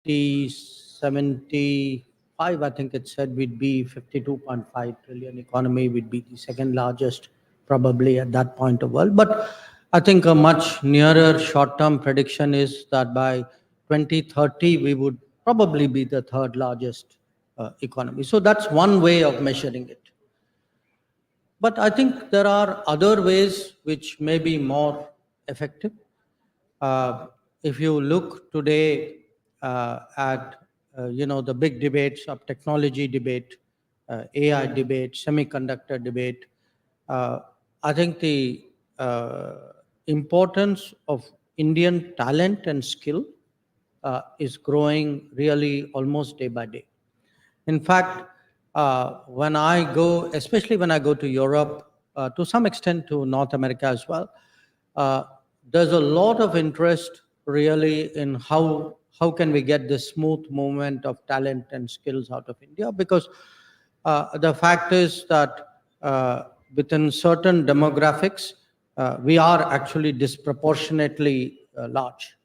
2075, I think it said we'd be 52.5 trillion economy, we'd be the second largest probably at that point of world. But I think a much nearer short-term prediction is that by 2030, we would probably be the third largest economy. So that's one way of measuring it. But I think there are other ways which may be more effective. If you look today at the big debates of technology debate, AI debate, semiconductor debate, uh, I think the importance of Indian talent and skill is growing really almost day by day. In fact, when I go, especially when I go to Europe, to some extent to North America as well, uh, there's a lot of interest really in how can we get this smooth movement of talent and skills out of India, because the fact is that within certain demographics, we are actually disproportionately large.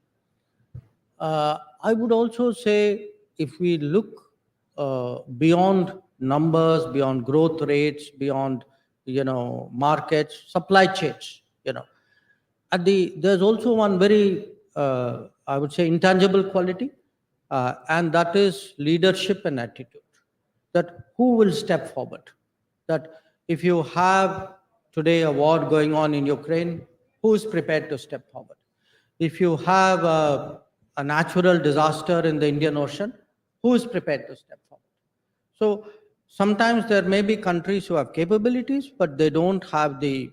I would also say if we look beyond numbers, beyond growth rates, beyond markets, supply chains, there's also one very I would say intangible quality, and that is leadership and attitude. That who will step forward? That if you have today a war going on in Ukraine, who is prepared to step forward? If you have a natural disaster in the Indian Ocean, who is prepared to step forward? So sometimes there may be countries who have capabilities, but they don't have the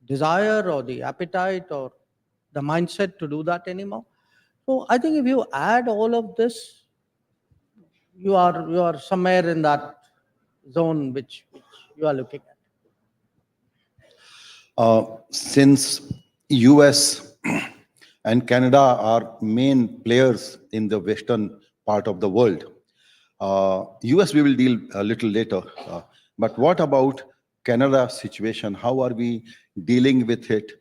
desire or the appetite or the mindset to do that anymore. So I think if you add all of this, you are somewhere in that zone which you are looking at. Since US and Canada are main players in the western part of the world, US we will deal a little later. But what about Canada situation? How are we dealing with it?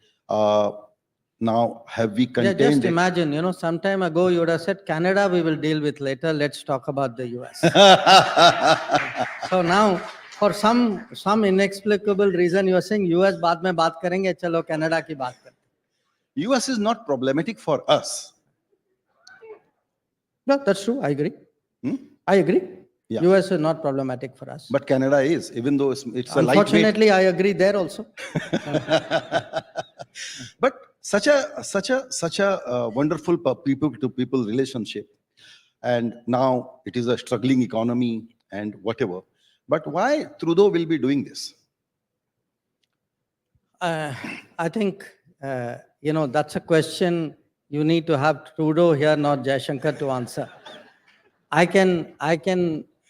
Now, have we Yeah, contained just it? imagine, some time ago you would have said Canada we will deal with later. Let's talk about the US. So now, for some inexplicable reason, you are saying US बाद में बात करेंगे, चलो Canada की बात करते हैं. US is not problematic for us. No, that's true. I agree. Hmm? I agree. Yeah. US is not problematic for us. But Canada is, even though it's a lightweight. Unfortunately, I agree there also. But such a wonderful people to people relationship, and now it is a struggling economy and whatever. But why Trudeau will be doing this? I think that's a question you need to have Trudeau here, not Jaishankar, to answer. I can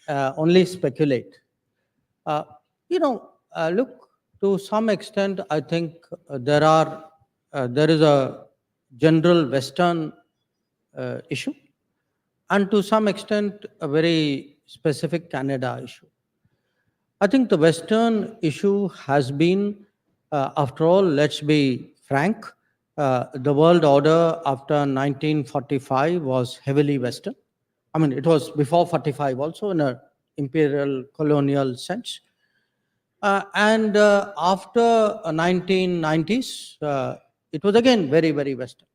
only speculate. Look, to some extent, I think there is a general Western issue, and to some extent, a very specific Canada issue. I think the Western issue has been, after all, let's be frank, the world order after 1945 was heavily Western. I mean, it was before 45 also in an imperial colonial sense. And after 1990s, it was again very, very Western.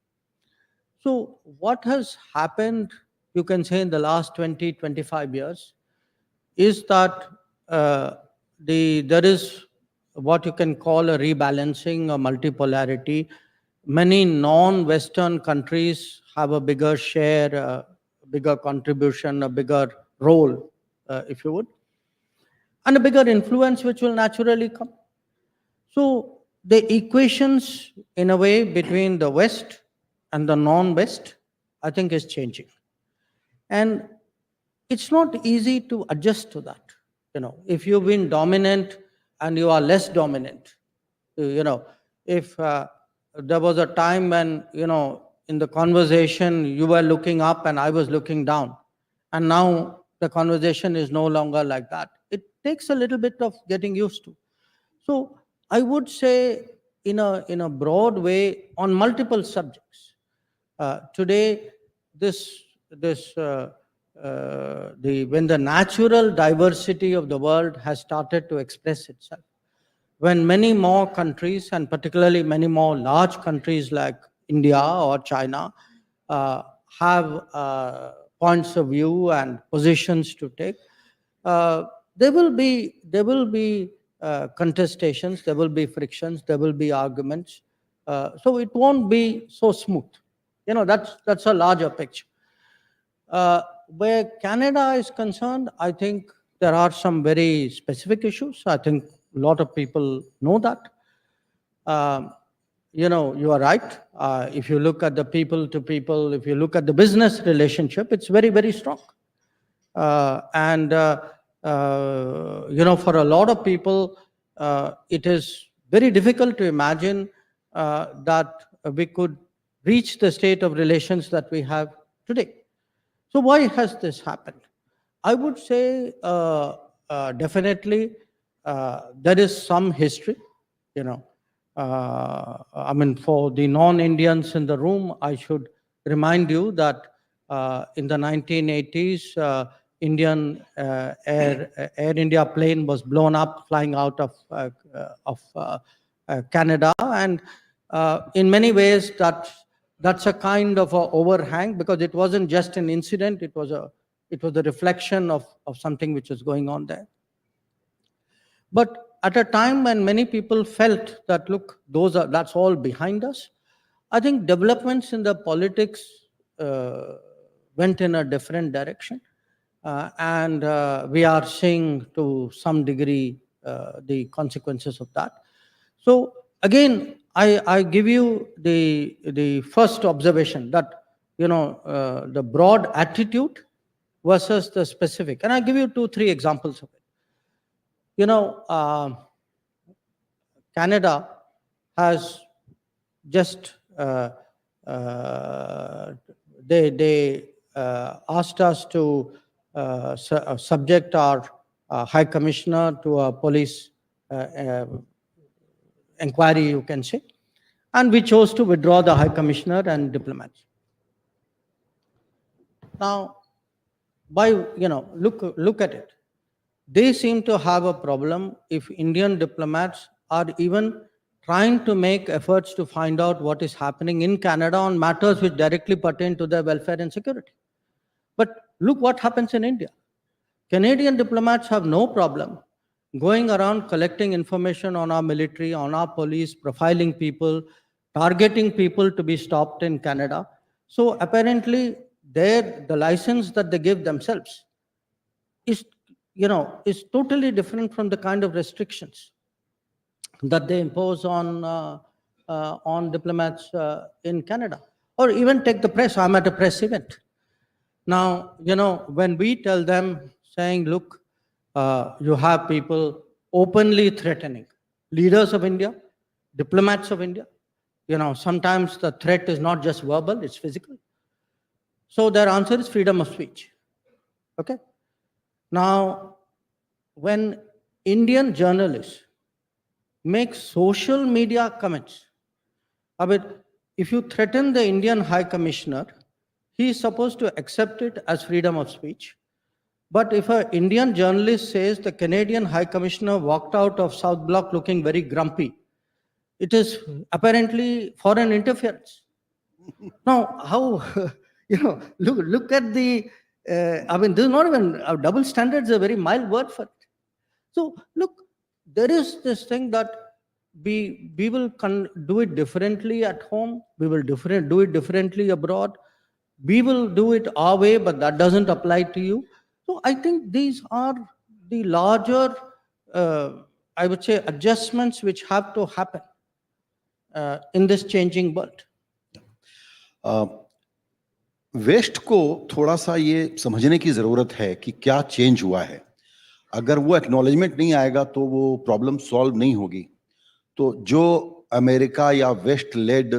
So what has happened, you can say, in the last 20, 25 years is that there is what you can call a rebalancing, a multipolarity. Many non-Western countries have a bigger share, a bigger contribution, a bigger role, if you would, and a bigger influence which will naturally come. So the equations, in a way, between the West and the non-West, I think is changing. And it's not easy to adjust to that. If you've been dominant and you are less dominant, if there was a time when, in the conversation, you were looking up and I was looking down, and now the conversation is no longer like that. It takes a little bit of getting used to. So I would say, in a broad way, on multiple subjects, today, when the natural diversity of the world has started to express itself, when many more countries, and particularly many more large countries like India or China, have points of view and positions to take, there will be contestations, there will be frictions, there will be arguments. So it won't be so smooth. That's a larger picture. Where Canada is concerned, I think there are some very specific issues. I think a lot of people know that. You are right. If you look at the people to people, if you look at the business relationship, it's very, very strong. For a lot of people, it is very difficult to imagine that we could reach the state of relations that we have today. So why has this happened? I would say definitely there is some history. For the non-Indians in the room, I should remind you that in the 1980s, Indian Air India plane was blown up flying out of Canada, and in many ways that's a kind of a overhang, because it wasn't just an incident; it was a reflection of something which was going on there. But at a time when many people felt that, look, that's all behind us, I think developments in the politics went in a different direction, and we are seeing to some degree the consequences of that. So again, I give you the first observation that the broad attitude versus the specific, and I'll give you 2-3 examples of it. Canada has just they asked us to subject our High Commissioner to a police inquiry, you can say, and we chose to withdraw the High Commissioner and diplomats. Now, look at it. They seem to have a problem if Indian diplomats are even trying to make efforts to find out what is happening in Canada on matters which directly pertain to their welfare and security. But look what happens in India. Canadian diplomats have no problem going around collecting information on our military, on our police, profiling people, targeting people to be stopped in Canada. So apparently the license that they give themselves is totally different from the kind of restrictions that they impose on diplomats in Canada. Or even take the press. I'm at a press event. Now, when we tell them, saying, look, you have people openly threatening leaders of India, diplomats of India. Sometimes the threat is not just verbal, it's physical. So their answer is freedom of speech. Okay? Now, when Indian journalists make social media comments, if you threaten the Indian High Commissioner, he is supposed to accept it as freedom of speech. But if an Indian journalist says the Canadian High Commissioner walked out of South Block looking very grumpy, it is apparently foreign interference. Now, how, look at the, this is not even, double standards is a very mild word for it. So, look, there is this thing that we will do it differently at home, we will do it differently abroad, we will do it our way, but that doesn't apply to you. So I think these are the larger, I would say, adjustments which have to happen in this changing world. West को थोड़ा सा ये समझने की जरूरत है कि क्या चेंज हुआ है. अगर वो एक्नॉलेजमेंट नहीं आएगा तो वो प्रॉब्लम सॉल्व नहीं होगी. तो जो अमेरिका या वेस्ट लेड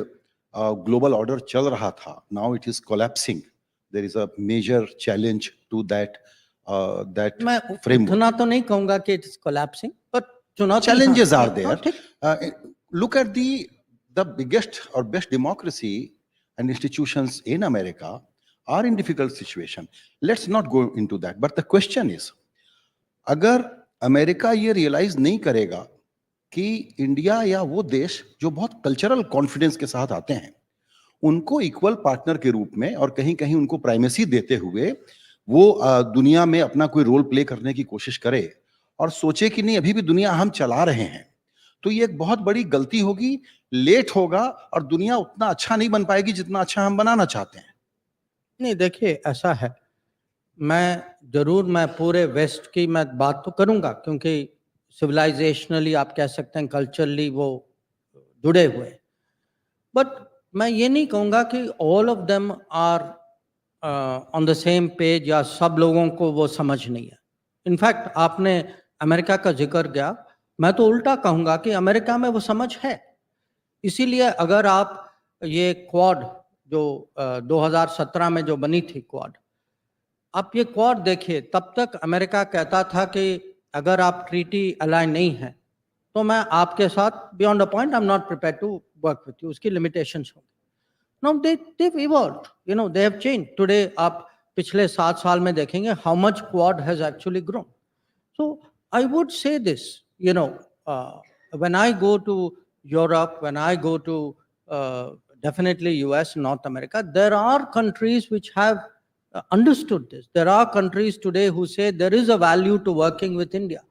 ग्लोबल ऑर्डर चल रहा था, now it is collapsing. There is a major challenge to that framework. मैं तो नहीं कहूंगा कि it is collapsing, but challenges are there. Look at the biggest or best democracy and institutions in America are in difficult situation. Let's not go into that. But the question is, अगर America ये realise नहीं करेगा कि India या वो देश जो बहुत कल्चरल कॉन्फिडेंस के साथ आते हैं, उनको इक्वल पार्टनर के रूप में और कहीं कहीं उनको प्राइमेसी देते हुए वो दुनिया में अपना कोई रोल प्ले करने की कोशिश करे और सोचे कि नहीं अभी भी दुनिया हम चला रहे हैं, तो ये एक बहुत बड़ी गलती होगी, लेट होगा और दुनिया उतना अच्छा नहीं बन पाएगी जितना अच्छा हम बनाना चाहते हैं। नहीं, देखिए ऐसा है, मैं पूरे वेस्ट की मैं बात तो करूंगा, क्योंकि सिविलाइजेशनली आप कह सकते हैं, कल्चरली वो जुड़े हुए, बट मैं ये नहीं कहूँगा कि all of them are on the same page या सब लोगों को वो समझ नहीं है। इनफैक्ट आपने अमेरिका का जिक्र किया, मैं तो उल्टा कहूँगा कि अमेरिका में वो समझ है। इसीलिए अगर आप ये क्वाड जो 2017 में जो बनी थी क्वाड, आप ये क्वाड देखिए, तब तक अमेरिका कहता था कि अगर आप ट्रीटी अलाइन नहीं है तो मैं आपके साथ beyond a point I am not prepare to work with you, उसकी लिमिटेशंस होंगी। Now they've evolved, they have changed. Today आप पिछले 7 साल में देखेंगे how much quad has actually grown. So I would say this, when I go to Europe, when I go to definitely US, North America, there are countries which have understood this. There are countries today who say there is a value to working with India.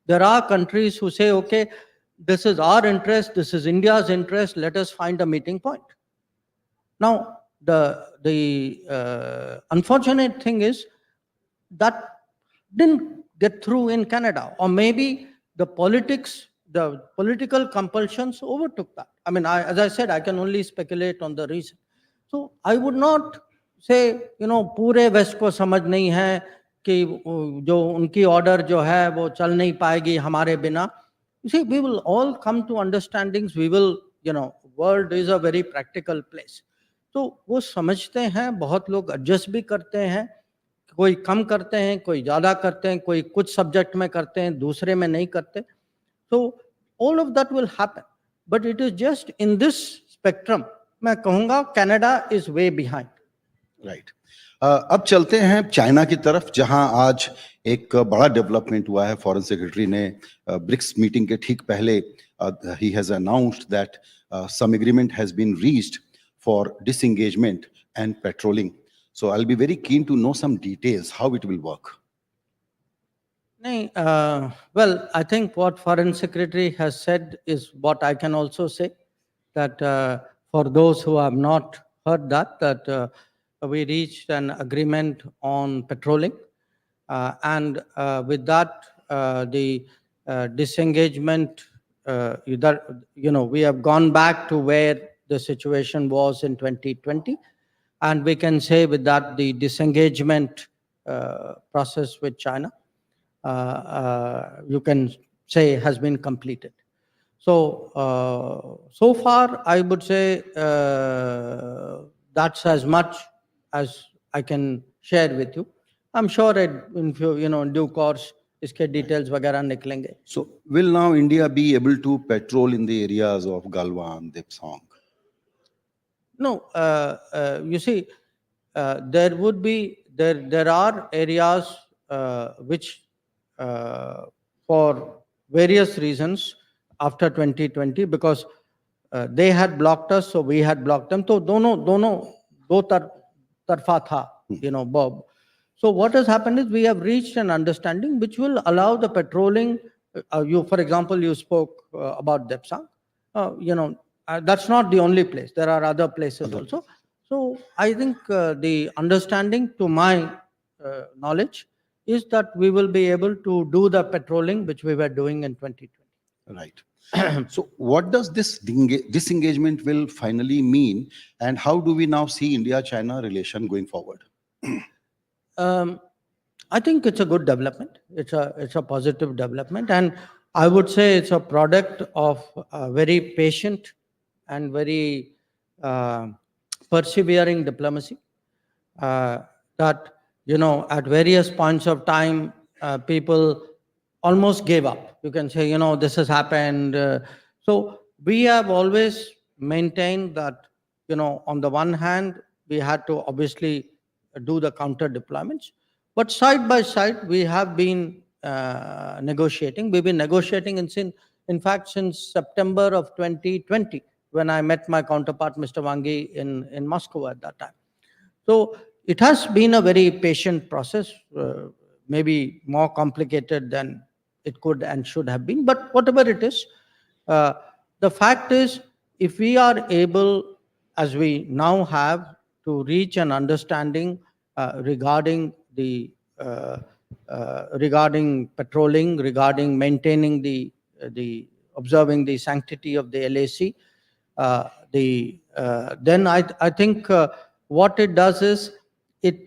There are countries who say, okay, this is our interest, this is India's interest, let us find a meeting point. Now, the unfortunate thing is that didn't get through in Canada, or maybe the political compulsions overtook that. I mean, as I said, I can only speculate on the reason. So I would not say, पूरे waste को समझ नहीं है कि जो उनकी order जो है वो चल नहीं पाएगी हमारे बिना. You see, we will all come to understandings. We will, world is a very practical place. तो वो समझते हैं, बहुत लोग एडजस्ट भी करते हैं, कोई कम करते हैं, कोई ज़्यादा करते हैं, कोई कुछ सब्जेक्ट में करते हैं, दूसरे में नहीं करते. तो all of that will happen, but it is just in this spectrum. मैं कहूँगा Canada is way behind. Right. अब चलते हैं चाइना की तरफ, जहां आज एक बड़ा डेवलपमेंट हुआ है. फॉरेन सेक्रेटरी ने ब्रिक्स मीटिंग के ठीक पहले he has announced that some agreement has been reached for disengagement and patrolling. So I'll be very keen to know some details how it will work. Well, I think what Foreign Secretary has said is what I can also say, that for those who have not heard that we reached an agreement on patrolling, and with that the disengagement, we have gone back to where the situation was in 2020, and we can say with that the disengagement process with China, you can say, has been completed. So so far I would say that's as much as I can share with you. I'm sure in due course इसके details वगैरह निकलेंगे. So will now India be able to patrol in the areas of Galwan, Dipsang? No, you see, there are areas which for various reasons after 2020, because they had blocked us, so we had blocked them. So दो तरफा था, Bob. So what has happened is we have reached an understanding which will allow the patrolling. For example, you spoke about Depsang. That's not the only place. There are other places also. So I think the understanding, to my knowledge, is that we will be able to do the patrolling which we were doing in 2020. Right. So what does this disengagement will finally mean, and how do we now see India-China relation going forward? I think it's a good development. It's a positive development, and I would say it's a product of very patient and very persevering diplomacy. That at various points of time, people almost gave up. You can say, this has happened. So we have always maintained that, on the one hand, we had to obviously do the counter deployments. But side by side, we have been negotiating. We've been negotiating in fact, since September of 2020, when I met my counterpart, Mr. Wangi, in Moscow at that time. So it has been a very patient process, maybe more complicated than it could and should have been. But whatever it is, the fact is, if we are able, as we now have, to reach an understanding regarding regarding patrolling, regarding maintaining the observing the sanctity of the LAC, then I think what it does is it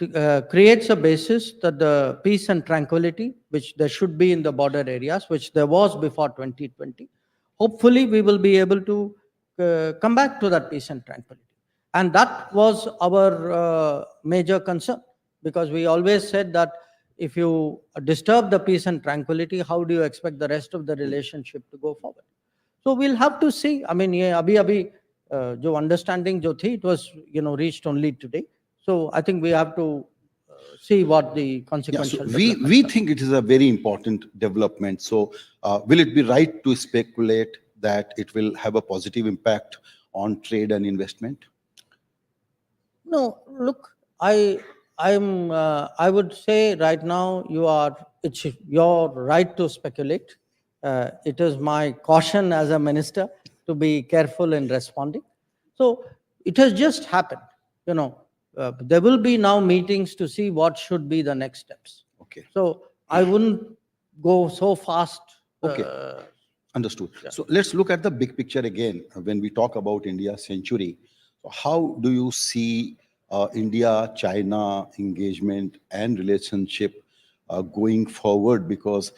creates a basis that the peace and tranquility, which there should be in the border areas, which there was before 2020, hopefully we will be able to come back to that peace and tranquility. And that was our major concern, because we always said that if you disturb the peace and tranquility, how do you expect the rest of the relationship to go forward? So we'll have to see. I mean, yeah, abhi jo understanding jo thi, it was reached only today. So I think we have to see what the consequential. So we think it is a very important development. So will it be right to speculate that it will have a positive impact on trade and investment? No, look, I would say right now it's your right to speculate. It is my caution as a minister to be careful in responding. So it has just happened. There will be now meetings to see what should be the next steps. Okay. So I wouldn't go so fast. Okay. Understood. Yeah. So let's look at the big picture again. When we talk about India's century, how do you see India-China engagement and relationship going forward? Because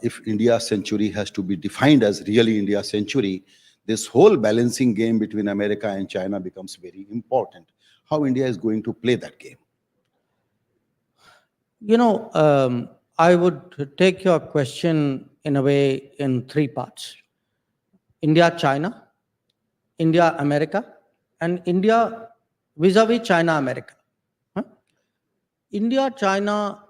if India's century has to be defined as really India's century, this whole balancing game between America and China becomes very important. How India is going to play that game? I would take your question in a way in three parts: India-China, India-America, and India vis-a-vis China-America. India-China,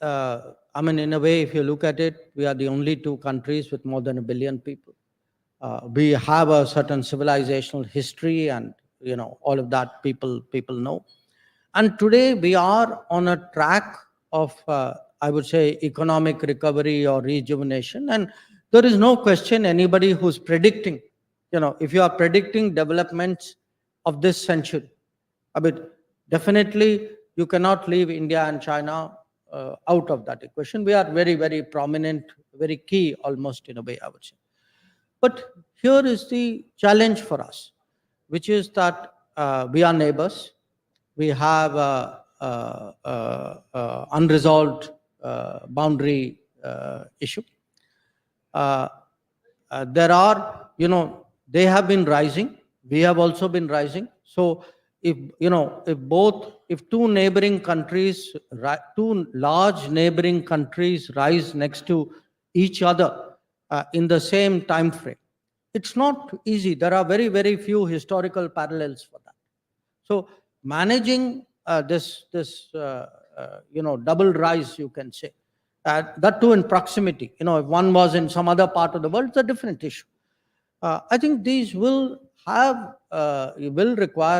I mean, in a way, if you look at it, we are the only two countries with more than 1 billion people. We have a certain civilizational history, and all of that people know. And today we are on a track of, I would say, economic recovery or rejuvenation. And there is no question anybody who's predicting, if you are predicting developments of this century, I mean, definitely you cannot leave India and China out of that equation. We are very, very prominent, very key almost in a way, I would say. But here is the challenge for us, which is that we are neighbors. We have unresolved boundary issue. There are, they have been rising. We have also been rising. So if two neighboring countries, two large neighboring countries rise next to each other in the same time frame, it's not easy. There are very, very few historical parallels for that. So managing this double rise, you can say, that too in proximity. If one was in some other part of the world, it's a different issue. I think these will require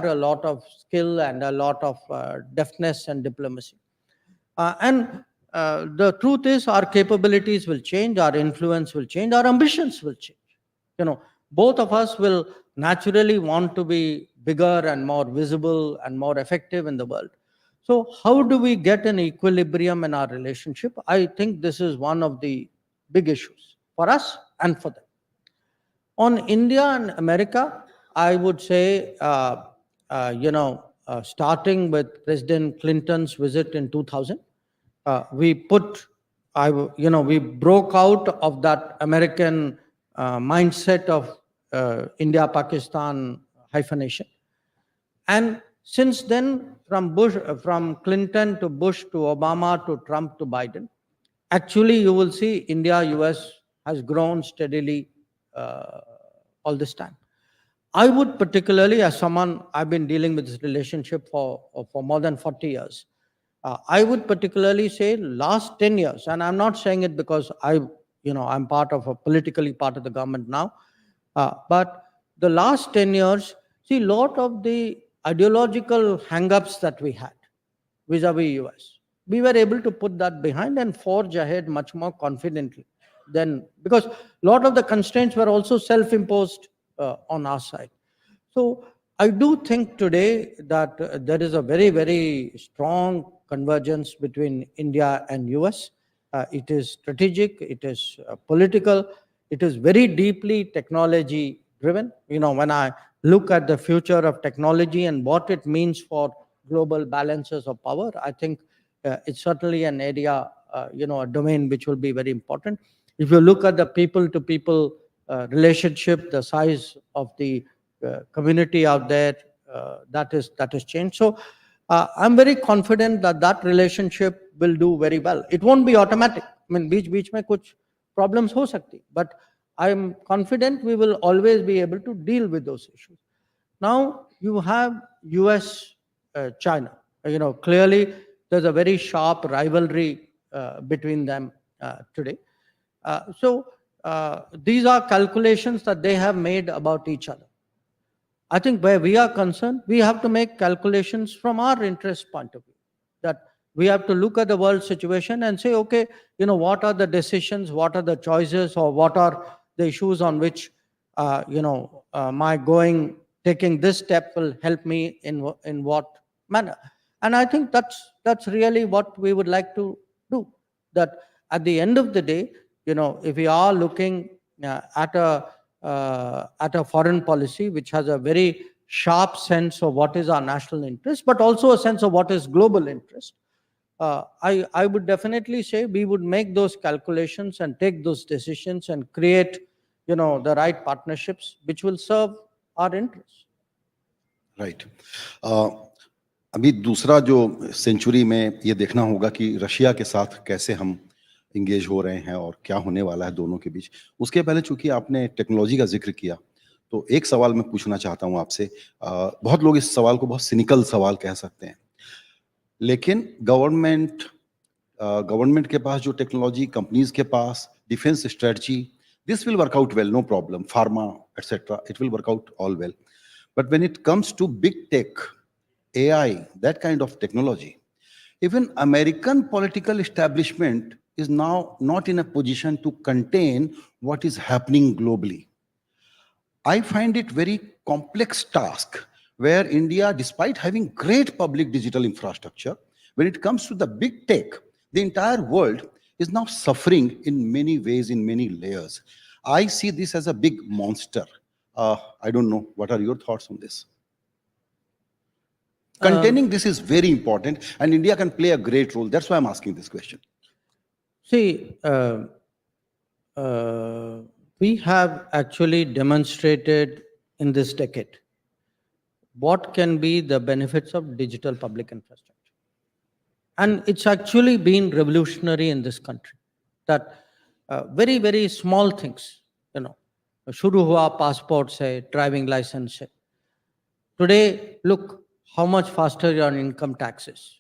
a lot of skill and a lot of deftness and diplomacy. And the truth is, our capabilities will change, our influence will change, our ambitions will change. Both of us will naturally want to be bigger and more visible and more effective in the world. So how do we get an equilibrium in our relationship? I think this is one of the big issues for us and for them. On India and America, I would say, starting with President Clinton's visit in 2000, we broke out of that American mindset of India-Pakistan hyphenation. And since then, from Clinton to Bush to Obama to Trump to Biden, actually you will see India-US has grown steadily all this time. I would particularly, as someone, I've been dealing with this relationship for more than 40 years. I would particularly say last 10 years, and I'm not saying it because I'm politically part of the government now, but the last 10 years, see, lot of the ideological hang-ups that we had vis-a-vis US, we were able to put that behind and forge ahead much more confidently than, because a lot of the constraints were also self-imposed on our side. So I do think today that there is a very, very strong convergence between India and US. It is strategic, it is political, it is very deeply technology driven. When I look at the future of technology and what it means for global balances of power, I think it's certainly an area, a domain which will be very important. If you look at the people to people relationship, the size of the community out there, that is changed. So I'm very confident that that relationship will do very well. It won't be automatic. I mean, बीच बीच में कुछ problems हो सकती, but I'm confident we will always be able to deal with those issues. Now you have US, China. Clearly there's a very sharp rivalry between them today. So these are calculations that they have made about each other. I think where we are concerned, we have to make calculations from our interest point of view. That we have to look at the world situation and say, okay, what are the decisions, what are the choices, or what are the issues on which, taking this step will help me in what manner. And I think that's really what we would like to do. That at the end of the day, if we are looking at a foreign policy which has a very sharp sense of what is our national interest, but also a sense of what is global interest, I would definitely say we would make those calculations and take those decisions and create, the right partnerships which will serve our interests. Right अभी दूसरा जो century में ये देखना होगा कि Russia के साथ कैसे हम इंगेज हो रहे हैं और क्या होने वाला है दोनों के बीच। उसके पहले चूंकि आपने टेक्नोलॉजी का जिक्र किया, तो एक सवाल मैं पूछना चाहता हूं आपसे। बहुत लोग इस सवाल को बहुत सिनिकल सवाल कह सकते हैं, लेकिन गवर्नमेंट के पास जो टेक्नोलॉजी, कंपनीज के पास defence strategy, this will work out well, no problem, pharma etcetera, it will work out all well. But when it comes to big tech, AI, that kind of technology, even American political establishment is now not in a position to contain what is happening globally. I find it very complex task where India, despite having great public digital infrastructure, when it comes to the big tech, the entire world is now suffering in many ways, in many layers. I see this as a big monster. I don't know, what are your thoughts on this? Containing this is very important, and India can play a great role. That's why I'm asking this question. See, we have actually demonstrated in this decade what can be the benefits of digital public infrastructure. And it's actually been revolutionary in this country. That very, very small things, शुरू हुआ passport से, driving license से. Today, look how much faster your income taxes.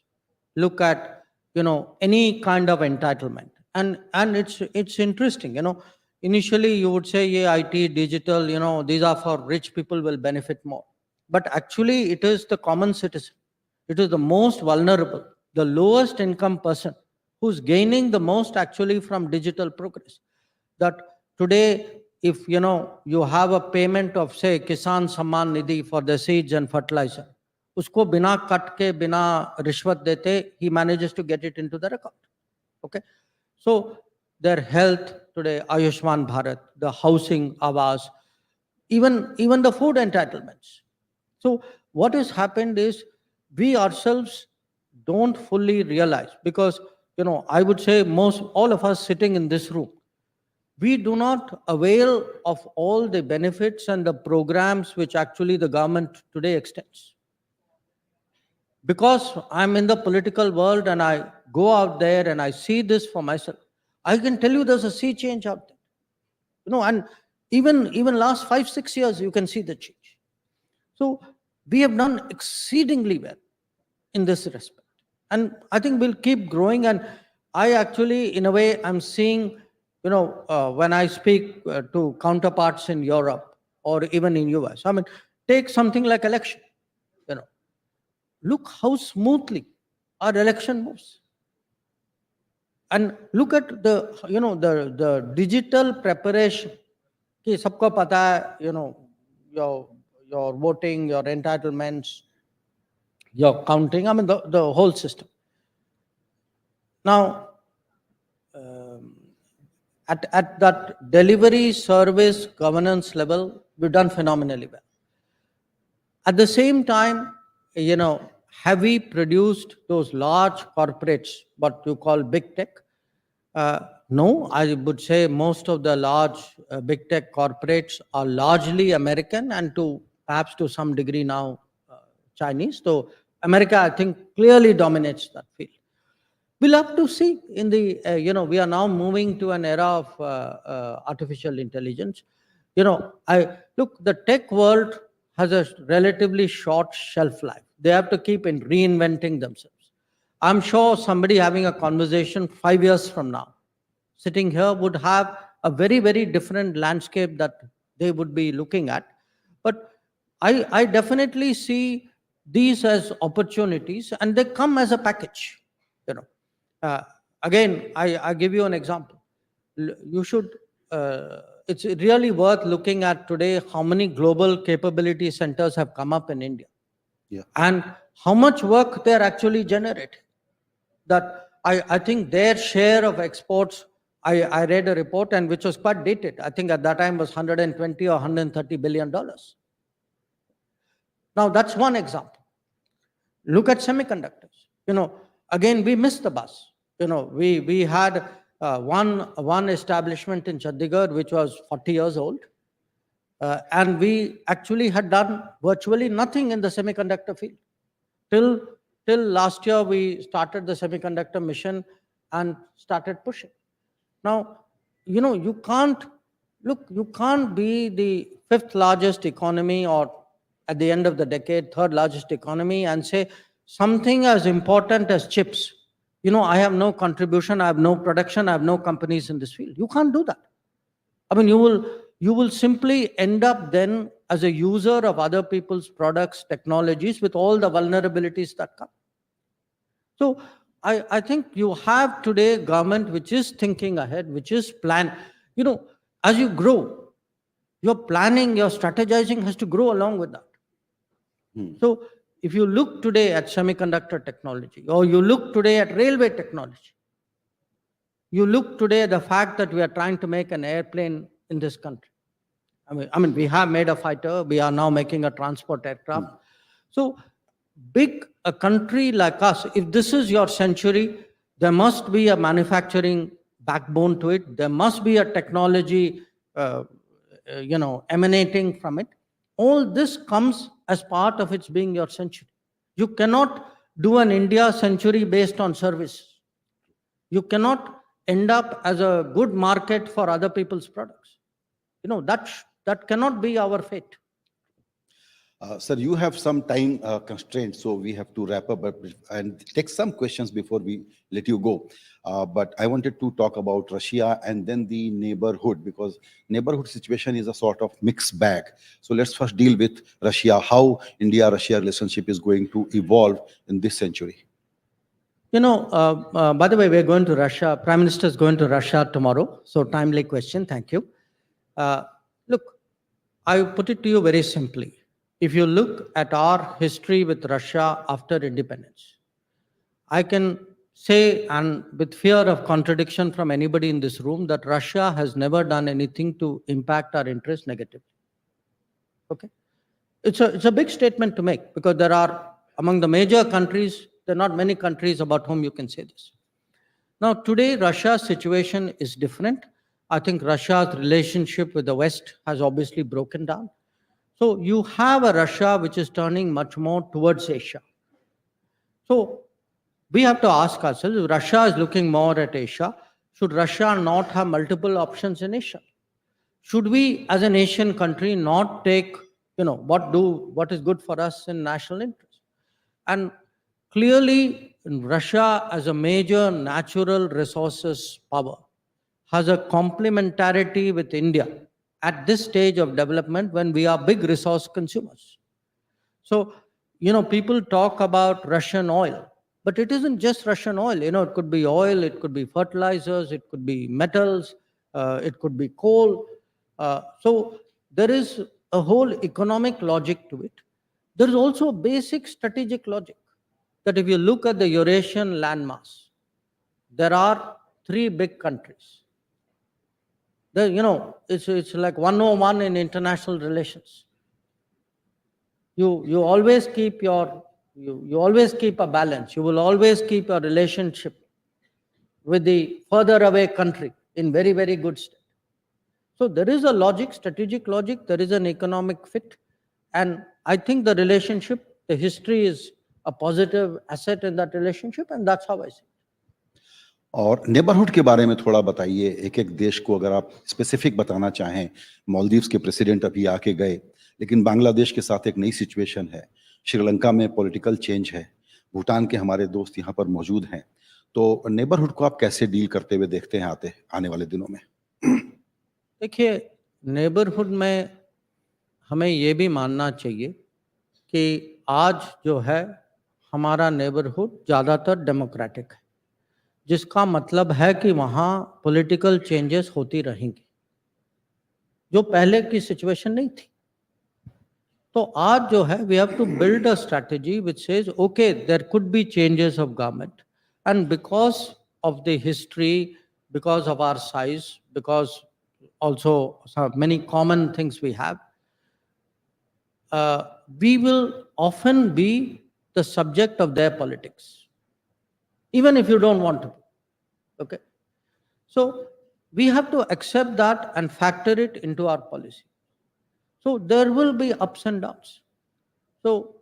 Look at, any kind of entitlement. And it's interesting, initially you would say, yeah, IT, digital, these are for rich people, will benefit more. But actually it is the common citizen. It is the most vulnerable, the lowest income person who's gaining the most actually from digital progress. That today, if you have a payment of, say, Kisan Samman Nidhi for the seeds and fertilizer, usko bina cut ke, bina rishwat dete, he manages to get it into the account. Okay, so their health today, Ayushman Bharat, the housing, Awas, even the food entitlements. So what has happened is we ourselves don't fully realize, because I would say all of us sitting in this room, we do not avail of all the benefits and the programs which actually the government today extends. Because I'm in the political world and I go out there and I see this for myself, I can tell you there's a sea change out there. And even last 5-6 years, you can see the change. So we have done exceedingly well in this respect. And I think we'll keep growing. And I actually, in a way, I'm seeing, when I speak to counterparts in Europe or even in US, I mean, take something like election, you know, look how smoothly our election moves. And look at the digital preparation. कि सबको पता है, your voting, your entitlements, your counting, I mean, the whole system. Now, at that delivery, service, governance level, we've done phenomenally well. At the same time, have we produced those large corporates, what you call big tech? No, I would say most of the large big tech corporates are largely American and perhaps to some degree now Chinese. So America, I think, clearly dominates that field. We'll have to see in the, we are now moving to an era of artificial intelligence. Look, the tech world has a relatively short shelf life. They have to keep reinventing themselves. I'm sure somebody having a conversation 5 years from now, sitting here, would have a very, very different landscape that they would be looking at. But I definitely see these as opportunities, and they come as a package. Again, I give you an example. You should, it's really worth looking at today how many global capability centers have come up in India. Yeah. And how much work they're actually generating. That I think their share of exports, I read a report, and which was quite dated. I think at that time was 120 or 130 billion dollars. Now that's one example. Look at semiconductors. Again, we missed the bus. We had one establishment in Chandigarh which was 40 years old, and we actually had done virtually nothing in the semiconductor field till last year. We started the semiconductor mission and started pushing. Now, you can't be the fifth largest economy, or at the end of the decade, third largest economy, and say something as important as chips, I have no contribution, I have no production, I have no companies in this field. You can't do that. I mean, you will simply end up then as a user of other people's products, technologies, with all the vulnerabilities that come. So I think you have today government which is thinking ahead, which is as you grow, your planning, your strategizing has to grow along with that. So if you look today at semiconductor technology, or you look today at railway technology, you look today at the fact that we are trying to make an airplane in this country. I mean, we have made a fighter, we are now making a transport aircraft. So a country like us, if this is your century, there must be a manufacturing backbone to it. There must be a technology, emanating from it. All this comes as part of its being your century. You cannot do an India century based on service. You cannot end up as a good market for other people's products. That cannot be our fate. Sir, you have some time constraints, so we have to wrap up and take some questions before we let you go. But I wanted to talk about Russia and then the neighborhood, because neighborhood situation is a sort of mixed bag. So let's first deal with Russia, how India-Russia relationship is going to evolve in this century. By the way, we're going to Russia. Prime Minister is going to Russia tomorrow. So timely question. Thank you. Look, I put it to you very simply. If you look at our history with Russia after independence, I can say, and with fear of contradiction from anybody in this room, that Russia has never done anything to impact our interests negatively. Okay? It's a big statement to make, because there are, among the major countries, there are not many countries about whom you can say this. Now, today, Russia's situation is different. I think Russia's relationship with the West has obviously broken down. So you have a Russia which is turning much more towards Asia. So we have to ask ourselves, if Russia is looking more at Asia, should Russia not have multiple options in Asia? Should we, as an Asian country, not take, what is good for us in national interest? And clearly, Russia, as a major natural resources power, has a complementarity with India at this stage of development when we are big resource consumers. So, people talk about Russian oil, but it isn't just Russian oil. It could be oil, it could be fertilizers, it could be metals, it could be coal. So, there is a whole economic logic to it. There is also a basic strategic logic that if you look at the Eurasian landmass, there are three big countries. It's like 101 in international relations. You always keep you always keep a balance. You will always keep your relationship with the further away country in very, very good state. So there is a logic, strategic logic, there is an economic fit. And I think the relationship, the history is a positive asset in that relationship, and that's how I see it. और neighbourhood के बारे में थोड़ा बताइए, एक एक देश को अगर आप स्पेसिफिक बताना चाहें। मालदीव्स के प्रेसिडेंट अभी आके गए, लेकिन बांग्लादेश के साथ एक नई सिचुएशन है, श्रीलंका में पॉलिटिकल चेंज है, भूटान के हमारे दोस्त यहाँ पर मौजूद हैं। तो नेबरहुड को आप कैसे डील करते हुए देखते हैं आने वाले दिनों में? देखिए, नेबरहुड में हमें ये भी मानना चाहिए कि आज जो है हमारा नेबरहुड ज़्यादातर डेमोक्रेटिक है, जिसका मतलब है कि वहाँ पॉलिटिकल चेंजेस होती रहेंगी, जो पहले की सिचुएशन नहीं थी। तो आज जो है we have to build a strategy which says okay there could be changes of government, and because of the history, because of our size, because also many common things we have, we will often be the subject of their politics, even if you don't want to be. Okay? So we have to accept that and factor it into our policy. So there will be ups and downs. So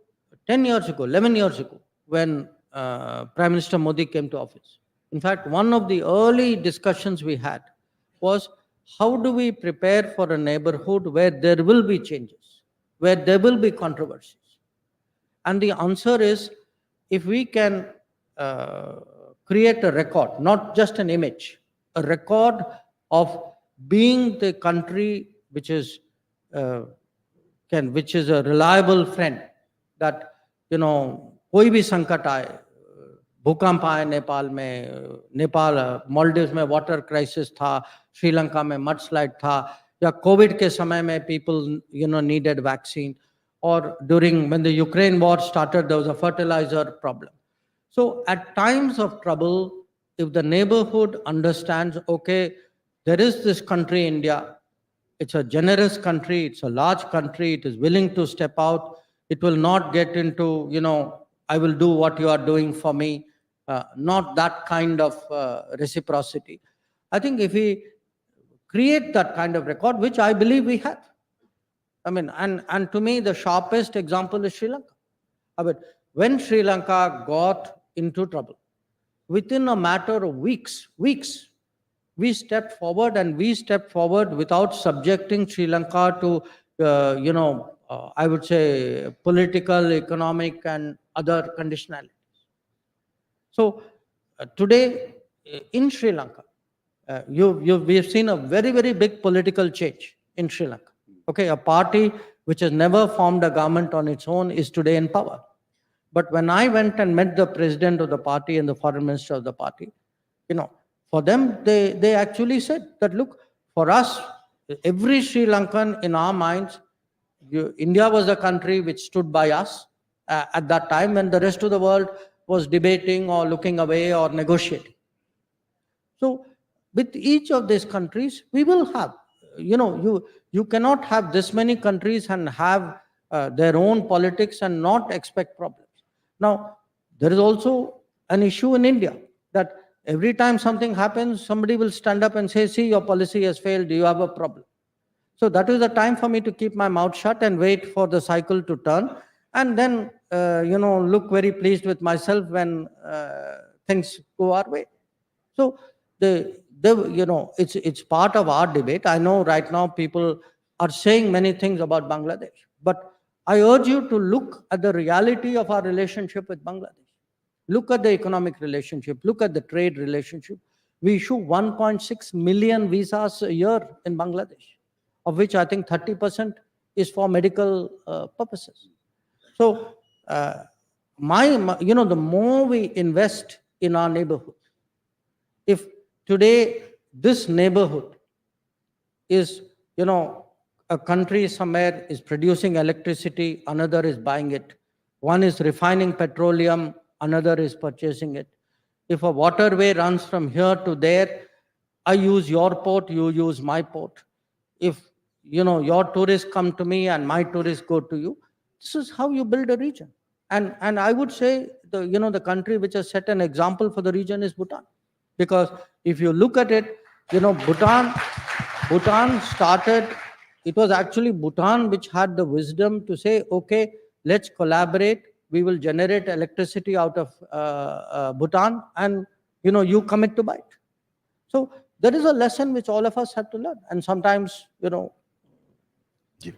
10 years ago, 11 years ago, when Prime Minister Modi came to office, in fact, one of the early discussions we had was, how do we prepare for a neighborhood where there will be changes, where there will be controversies? And the answer is, if we can create a record, not just an image, a record of being the country which is a reliable friend, that कोई भी संकट आए, भूकंप आए नेपाल में, मालदीव्स में water crisis था, श्रीलंका में मडस्लाइड था, या कोविड के समय में पीपल नीडेड वैक्सीन, और during when the Ukraine war started there was a fertilizer problem. So at times of trouble, if the neighborhood understands, okay, there is this country, India, it's a generous country, it's a large country, it is willing to step out, it will not get into, I will do what you are doing for me, not that kind of reciprocity. I think if we create that kind of record, which I believe we have, and to me, the sharpest example is Sri Lanka. When Sri Lanka got into trouble, within a matter of weeks, we stepped forward, and we stepped forward without subjecting Sri Lanka to, I would say, political, economic, and other conditionalities. So today in Sri Lanka, we have seen a very, very big political change in Sri Lanka. Okay, a party which has never formed a government on its own is today in power. But when I went and met the president of the party and the foreign minister of the party, for them, they actually said that, look, for us, every Sri Lankan in our minds, India was the country which stood by us at that time when the rest of the world was debating or looking away or negotiating. So with each of these countries, we will have, you cannot have this many countries and have their own politics and not expect problems. Now, there is also an issue in India that every time something happens, somebody will stand up and say, see, your policy has failed, you have a problem. So that is the time for me to keep my mouth shut and wait for the cycle to turn, and then, look very pleased with myself when things go our way. So it's part of our debate. I know right now people are saying many things about Bangladesh, but I urge you to look at the reality of our relationship with Bangladesh. look at the economic relationship, look at the trade relationship. We issue 1.6 million visas a year in Bangladesh, of which I think 30% is for medical purposes. So, the more we invest in our neighborhood, if today this neighborhood is, a country somewhere is producing electricity, another is buying it. One is refining petroleum, another is purchasing it. If a waterway runs from here to there, I use your port, you use my port. If, your tourists come to me and my tourists go to you, this is how you build a region. And I would say the country which has set an example for the region is Bhutan. Because if you look at it, Bhutan started, it was actually Bhutan which had the wisdom to say, okay, let's collaborate. We will generate electricity out of Bhutan, and you commit to buy it. So there is a lesson which all of us have to learn. And sometimes, जी,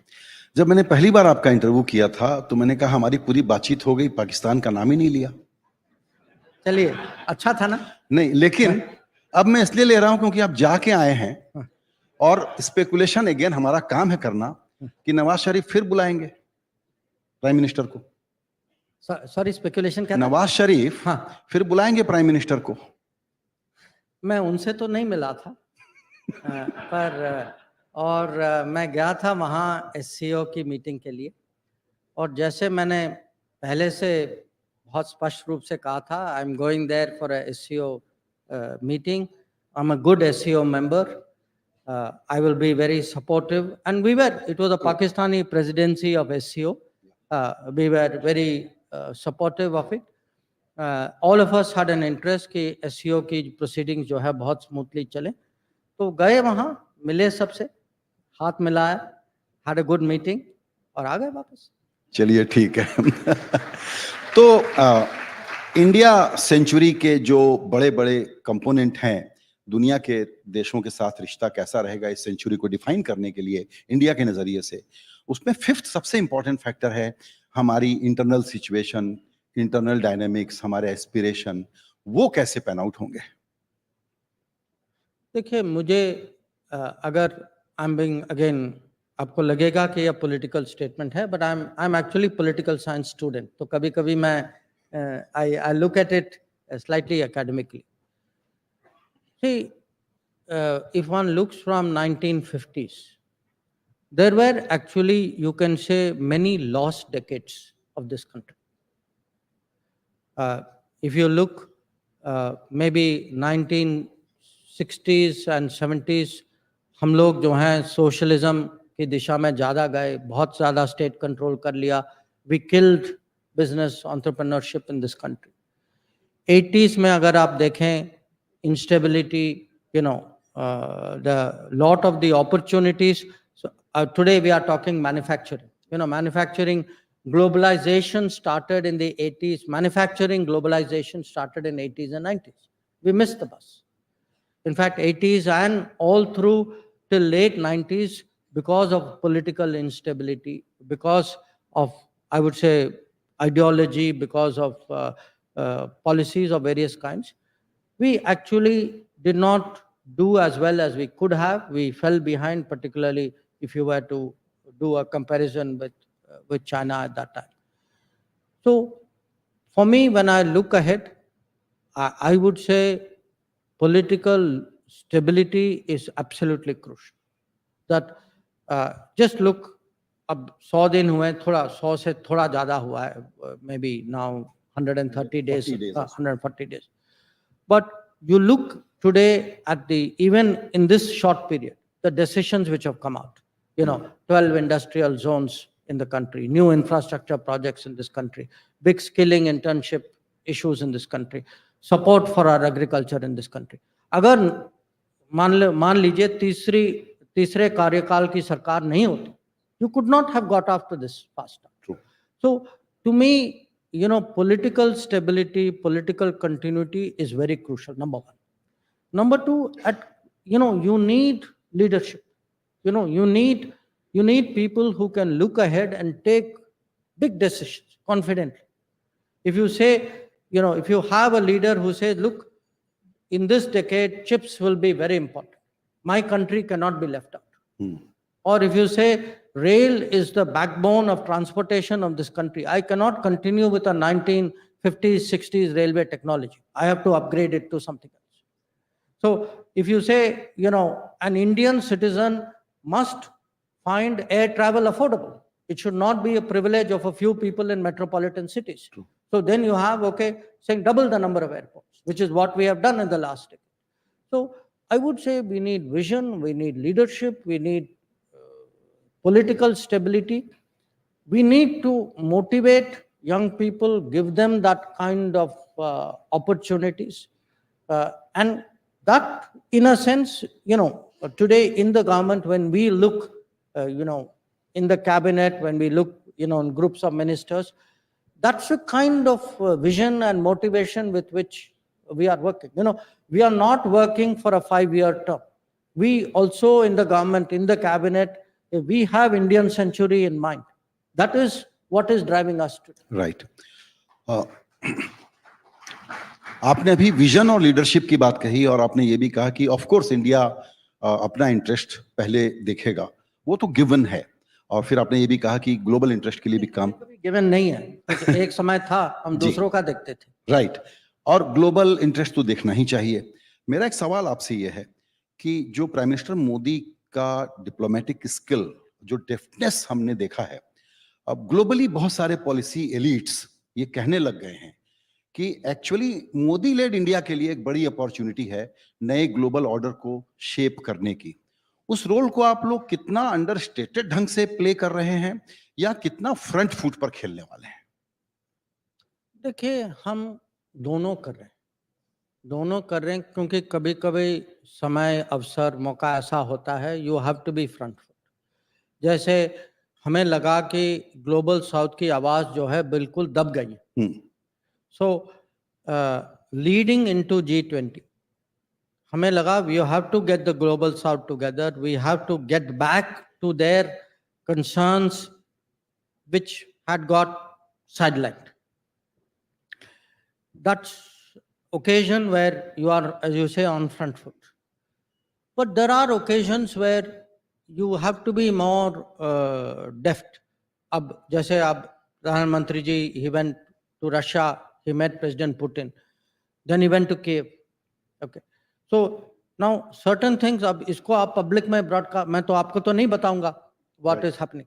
जब मैंने पहली बार आपका interview किया था तो मैंने कहा हमारी पूरी बातचीत हो गई, पाकिस्तान का नाम ही नहीं लिया। चलिए, अच्छा था ना? नहीं, लेकिन अब मैं इसलिए ले रहा हूं क्योंकि आप जाके आए हैं और स्पेकुलेशन अगेन हमारा काम है करना कि नवाज शरीफ फिर बुलाएंगे प्राइम मिनिस्टर को। सॉरी, स्पेकुलेशन क्या था? नवाज शरीफ फिर बुलाएंगे प्राइम मिनिस्टर को। मैं उनसे तो नहीं मिला था और मैं गया था वहाँ एससीओ की मीटिंग के लिए, और जैसे मैंने पहले से बहुत स्पष्ट रूप से कहा था, I am going there for a SCO meeting, I am a good SCO member, I will be very supportive, and it was a Pakistani presidency of SCO, we were very supportive of it. All of us had an interest कि SCO की proceedings जो है बहुत smoothly चले, तो गए वहाँ, मिले सबसे, हाथ मिलाया, had a good meeting और आ गए वापस। चलिए ठीक है। तो इंडिया सेंचुरी के जो बड़े बड़े कंपोनेंट हैं, दुनिया के देशों के साथ रिश्ता कैसा रहेगा इस सेंचुरी को डिफाइन करने के लिए इंडिया के नजरिए से, उसमें फिफ्थ सबसे इंपॉर्टेंट फैक्टर है हमारी इंटरनल सिचुएशन, इंटरनल डायनेमिक्स, हमारे एस्पिरेशन, वो कैसे पैन आउट होंगे? देखिए, मुझे अगर आई एम बीइंग अगेन, आपको लगेगा कि यह पॉलिटिकल स्टेटमेंट है, but I am actually political science student, तो कभी कभी मैं I look at it slightly academically. See, if one looks from 1950s, there were actually, you can say, many lost decades of this country. If you look, maybe 1960s and 70s, हम लोग जो हैं socialism की दिशा में ज़्यादा गए, बहुत ज़्यादा स्टेट कंट्रोल कर लिया, we killed business entrepreneurship in this country. 80s में अगर आप देखें, instability, the lot of the opportunities. So today we are talking manufacturing. Manufacturing globalization started in the 80s. Manufacturing globalization started in 80s and 90s. We missed the bus. In fact, 80s and all through till late 90s, because of political instability, because of, I would say, ideology, because of policies of various kinds, we actually did not do as well as we could have. We fell behind, particularly if you were to do a comparison with China at that time. So for me, when I look ahead, I would say political stability is absolutely crucial. That just look, अब 100 दिन हुए, थोड़ा 100 से थोड़ा ज़्यादा हुआ है, maybe now 130 days, 140 days. But you look today at even in this short period, the decisions which have come out, 12 industrial zones in the country, new infrastructure projects in this country, big skilling internship issues in this country, support for our agriculture in this country. अगर मान लीजिए तीसरे कार्यकाल की सरकार नहीं होती, you could not have got after this faster. True. So to me, political stability, political continuity is very crucial, number one. Number two, you need leadership. You need people who can look ahead and take big decisions confidently. If you say, if you have a leader who says, look, in this decade, chips will be very important. My country cannot be left out. Or if you say, rail is the backbone of transportation of this country, I cannot continue with a 1950s, 60s railway technology. I have to upgrade it to something else. So if you say, an Indian citizen must find air travel affordable, it should not be a privilege of a few people in metropolitan cities. True. So then you have, saying double the number of airports, which is what we have done in the last decade. So I would say we need vision, we need leadership, we need political stability. We need to motivate young people, give them that kind of opportunities. And that, in a sense, today in the government, when we look, in the cabinet, when we look, in groups of ministers, that's a kind of vision and motivation with which we are working. We are not working for a 5-year term. We also in the government, in the cabinet, we have Indian century in mind. That is what is driving us today. Right. आपने अभी vision और leadership की बात कही और आपने ये भी कहा कि ऑफ कोर्स इंडिया अपना इंटरेस्ट पहले देखेगा, वो तो गिवन है, और फिर आपने ये भी कहा कि ग्लोबल इंटरेस्ट के लिए भी काम गिवन नहीं है। एक समय था हम दूसरों का देखते थे। राइट, और ग्लोबल इंटरेस्ट तो देखना ही चाहिए। मेरा एक सवाल आपसे ये है कि जो प्राइम मिनिस्टर मोदी का डिप्लोमेटिक स्किल, जो डेफ्टनेस हमने देखा है, अब ग्लोबली बहुत सारे पॉलिसी एलिट्स ये कहने लग गए हैं कि एक्चुअली मोदी लेड इंडिया के लिए एक बड़ी अपॉर्चुनिटी है नए ग्लोबल ऑर्डर को शेप करने की। उस रोल को आप लोग कितना अंडरस्टेटेड ढंग से प्ले कर रहे हैं या कितना फ्रंट फुट पर खेलने वाले हैं? देखिए, हम दोनों कर रहे हैं क्योंकि कभी कभी समय, अवसर, मौका ऐसा होता है, you have to be front foot. जैसे हमें लगा कि ग्लोबल साउथ की आवाज जो है बिल्कुल दब गई। सो लीडिंग इनटू G20, हमें लगा we have to get the global south together, we have to get back to their concerns which had got sidelined. That's occasion where you are, as you say, on front foot. But there are occasions where you have to be more deft. अब जैसे अब प्रधानमंत्री जी, he went to Russia, he met President Putin, then he went to Kiev. Okay, so now certain things, अब इसको आप public में broadcast, मैं तो आपको तो नहीं बताऊंगा what is happening.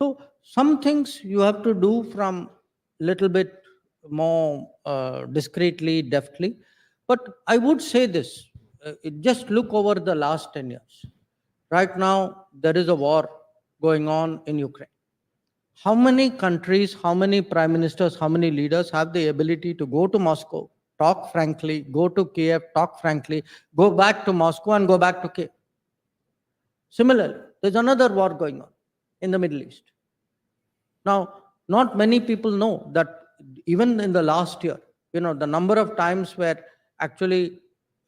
So some things you have to do from little bit more discreetly, deftly. But I would say this, just look over the last 10 years. Right now, there is a war going on in Ukraine. How many countries, how many prime ministers, how many leaders have the ability to go to Moscow, talk frankly, go to Kiev, talk frankly, go back to Moscow and go back to Kiev? Similarly, there's another war going on in the Middle East. Now, not many people know that even in the last year, the number of times where actually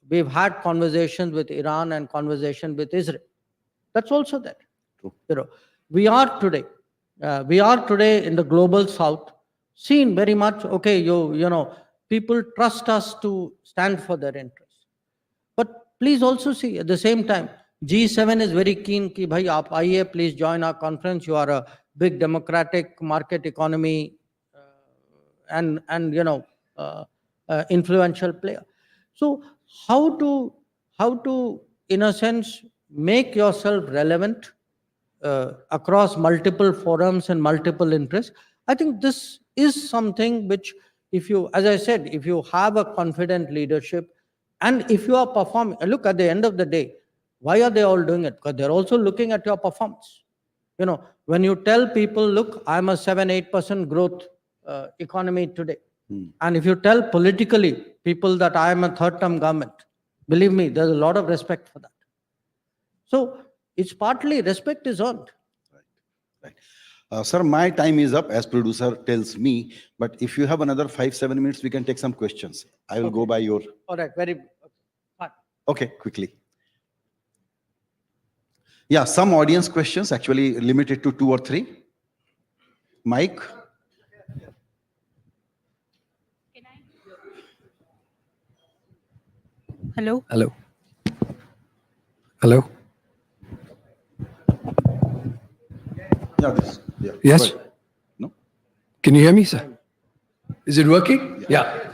we've had conversations with Iran and conversation with Israel, that's also there. True. We are today in the global south seen very much, okay, people trust us to stand for their interests. But please also see at the same time, G7 is very keen ki bhai aap aiye, please join our conference. You are a big democratic market economy and influential player. So how to in a sense make yourself relevant across multiple forums and multiple interests? I think this is something which, if you, as I said, if you have a confident leadership and if you are performing, look, at the end of the day, why are they all doing it? Because they're also looking at your performance. When you tell people, look, I'm a 7-8% growth economy today. And if you tell politically people that I am a third-term government, believe me, there's a lot of respect for that. So it's partly respect is earned. Right. Sir, my time is up, as producer tells me, but if you have another 5-7 minutes, we can take some questions. I will go by your... All right, very fine. Okay, quickly. Yeah, some audience questions, actually limited to 2 or 3. Mike? Can Hello. Hello. Hello. Yeah, this, yeah. Yes. Go ahead. No? Can you hear me, sir? Is it working? Yeah.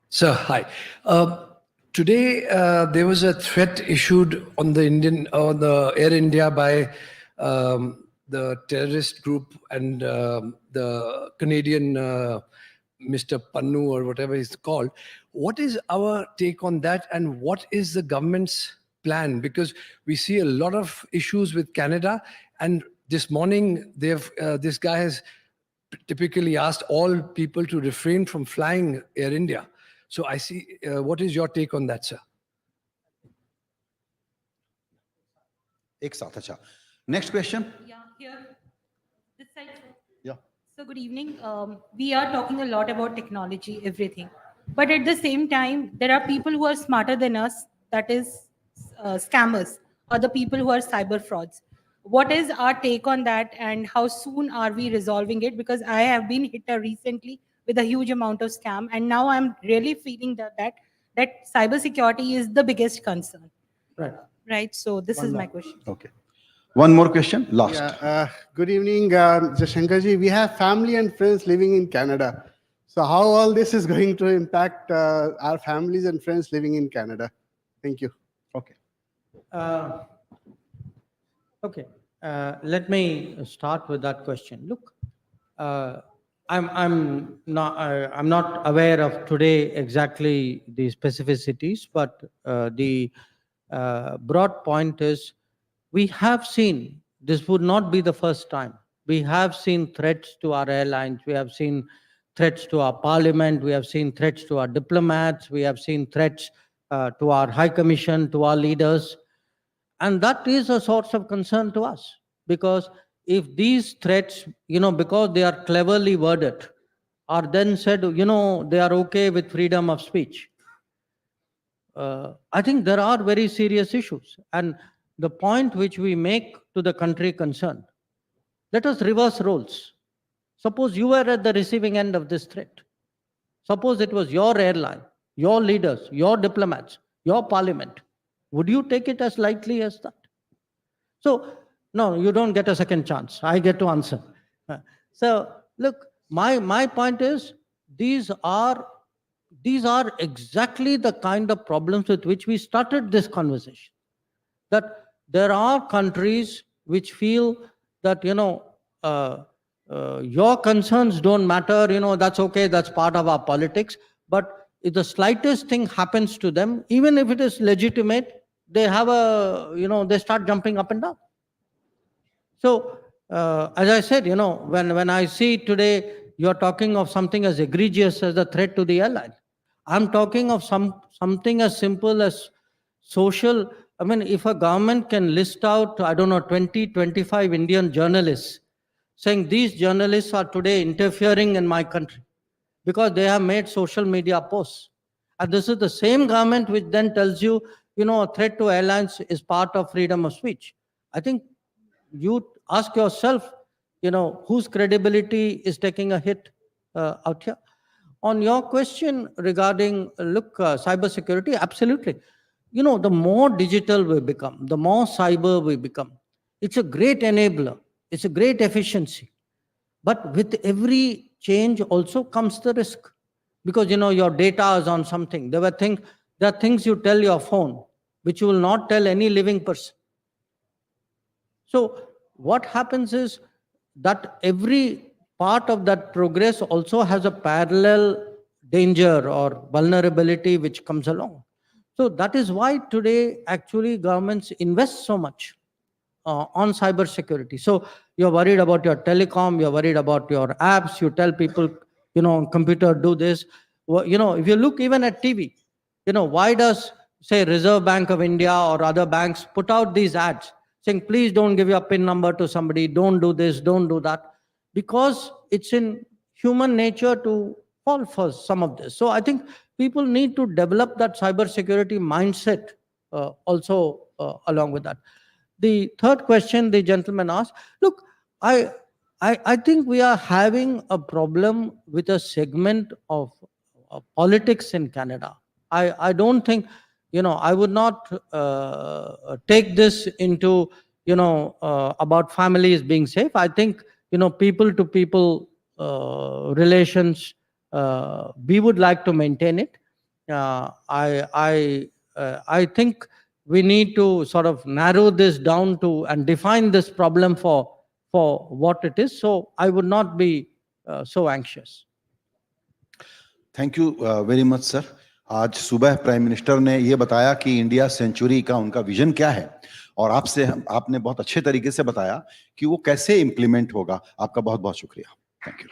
Sir, hi. Today there was a threat issued on the Air India by the terrorist group and the Canadian Mr. Pannu or whatever he's called. What is our take on that, and what is the government's plan? Because we see a lot of issues with Canada, and this morning this guy has typically asked all people to refrain from flying Air India. So I see, what is your take on that, sir? Ek saath, acha. Next question. Yeah, here. This side. Sir. Yeah. So good evening. We are talking a lot about technology, everything, but at the same time, there are people who are smarter than us. That is, scammers or the people who are cyber frauds. What is our take on that, and how soon are we resolving it? Because I have been hit recently with a huge amount of scam, and now I'm really feeling that cybersecurity is the biggest concern. Right. Right. So this is my question. Okay. One more question, last. Yeah, good evening, Jaishankarji. We have family and friends living in Canada. So how all this is going to impact our families and friends living in Canada? Thank you. Okay. Okay, let me start with that question. Look, I'm not aware of today exactly the specificities, but the broad point is we have seen this would not be the first time. We have seen threats to our airlines. We have seen threats to our parliament. We have seen threats to our diplomats. We have seen threats to our high commission, to our leaders. And that is a source of concern to us, because if these threats, because they are cleverly worded, are then said, they are okay with freedom of speech, I think there are very serious issues. And the point which we make to the country concerned, let us reverse roles. Suppose you were at the receiving end of this threat. Suppose it was your airline, your leaders, your diplomats, your parliament. Would you take it as lightly as that? So, no, you don't get a second chance. I get to answer. So, look, my point is these are exactly the kind of problems with which we started this conversation. That there are countries which feel that your concerns don't matter. That's okay. That's part of our politics. But if the slightest thing happens to them, even if it is legitimate, they have they start jumping up and down. So, as I said, when I see today you're talking of something as egregious as the threat to the airline, I'm talking of something as simple as social. I mean, if a government can list out, I don't know, 20, 25 Indian journalists saying these journalists are today interfering in my country because they have made social media posts. And this is the same government which then tells you, a threat to airlines is part of freedom of speech. I think you ask yourself, whose credibility is taking a hit out here. On your question regarding, cybersecurity, absolutely. The more digital we become, the more cyber we become. It's a great enabler. It's a great efficiency. But with every change also comes the risk. Because, your data is on something. There are things you tell your phone, which you will not tell any living person. So what happens is that every part of that progress also has a parallel danger or vulnerability which comes along. So that is why today actually governments invest so much on cyber security. So you're worried about your telecom, you're worried about your apps, you tell people, computer do this. Well, if you look even at TV, why does, say, Reserve Bank of India or other banks put out these ads saying, please don't give your PIN number to somebody, don't do this, don't do that? Because it's in human nature to fall for some of this. So I think people need to develop that cybersecurity mindset also along with that. The third question the gentleman asked, look, I think we are having a problem with a segment of politics in Canada. I don't think, I would not take this into, about families being safe. I think, people to people relations, we would like to maintain it. I think we need to sort of narrow this down to and define this problem for what it is. So I would not be so anxious. Thank you very much sir. आज सुबह prime minister ने ये बताया कि India century का उनका vision क्या है, और आपने बहुत अच्छे तरीके से बताया कि वो कैसे इंप्लीमेंट होगा। आपका बहुत बहुत शुक्रिया। Thank you.